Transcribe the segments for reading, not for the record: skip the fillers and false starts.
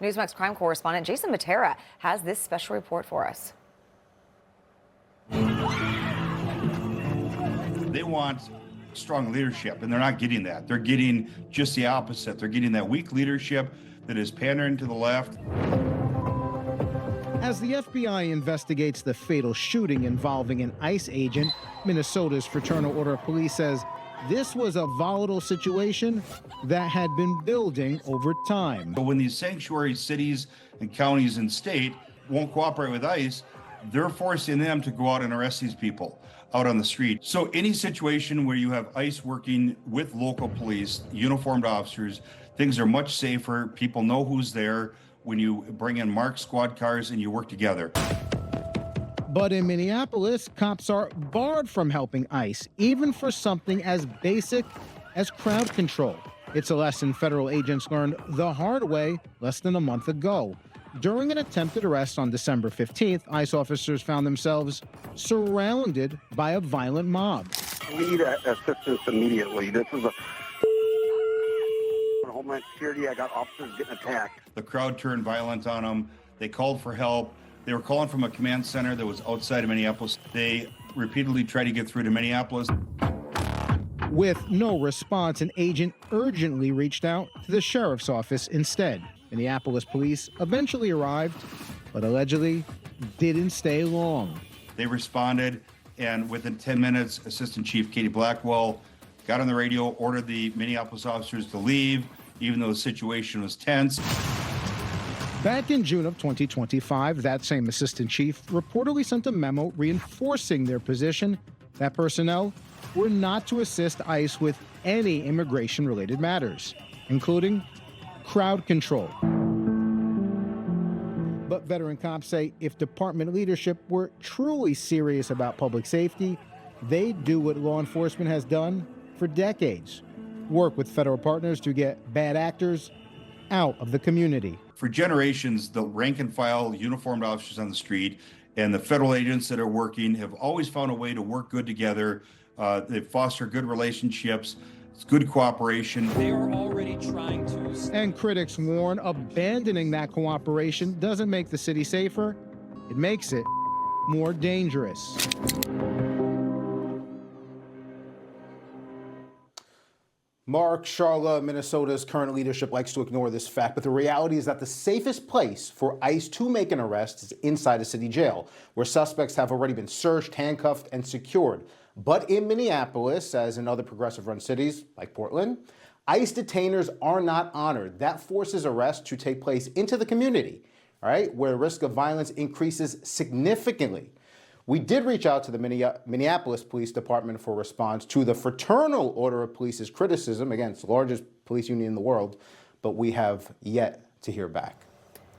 Newsmax crime correspondent Jason Mettera has this special report for us. They want strong leadership, and they're not getting that. They're getting just the opposite. They're getting that weak leadership that is pandering to the left. As the FBI investigates the fatal shooting involving an ICE agent, Minnesota's Fraternal Order of Police says this was a volatile situation that had been building over time. But when these sanctuary cities and counties and state won't cooperate with ICE, they're forcing them to go out and arrest these people out on the street. So any situation where you have ICE working with local police, uniformed officers, things are much safer. People know who's there when you bring in marked squad cars and you work together. But in Minneapolis, cops are barred from helping ICE, even for something as basic as crowd control. It's a lesson federal agents learned the hard way less than a month ago. During an attempted arrest on December 15th, ICE officers found themselves surrounded by a violent mob. We need assistance immediately. This is a Homeland Security. I got officers getting attacked. The crowd turned violent on them. They called for help. They were calling from a command center that was outside of Minneapolis. They repeatedly tried to get through to Minneapolis. With no response, an agent urgently reached out to the sheriff's office instead. Minneapolis police eventually arrived, but allegedly didn't stay long. They responded, and within 10 minutes, Assistant Chief Katie Blackwell got on the radio, ordered the Minneapolis officers to leave, even though the situation was tense. Back in June of 2025, that same assistant chief reportedly sent a memo reinforcing their position that personnel were not to assist ICE with any immigration-related matters, including crowd control. But veteran cops say if department leadership were truly serious about public safety, they'd do what law enforcement has done for decades: work with federal partners to get bad actors out of the community. For generations, the rank and file uniformed officers on the street and the federal agents that are working have always found a way to work good together. They foster good relationships. It's good cooperation. They are already trying to... And critics warn abandoning that cooperation doesn't make the city safer. It makes it more dangerous. Mark, Charlotte, Minnesota's current leadership likes to ignore this fact, but the reality is that the safest place for ICE to make an arrest is inside a city jail, where suspects have already been searched, handcuffed, and secured. But in Minneapolis, as in other progressive-run cities like Portland, ICE detainers are not honored. That forces arrests to take place into the community, all right, where the risk of violence increases significantly. We did reach out to the Minneapolis Police Department for a response to the Fraternal Order of Police's criticism. Again, it's the largest police union in the world, but we have yet to hear back.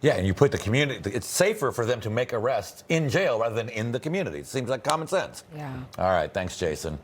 Yeah, and you put the community, it's safer for them to make arrests in jail rather than in the community. It seems like common sense. Yeah. All right, thanks, Jason.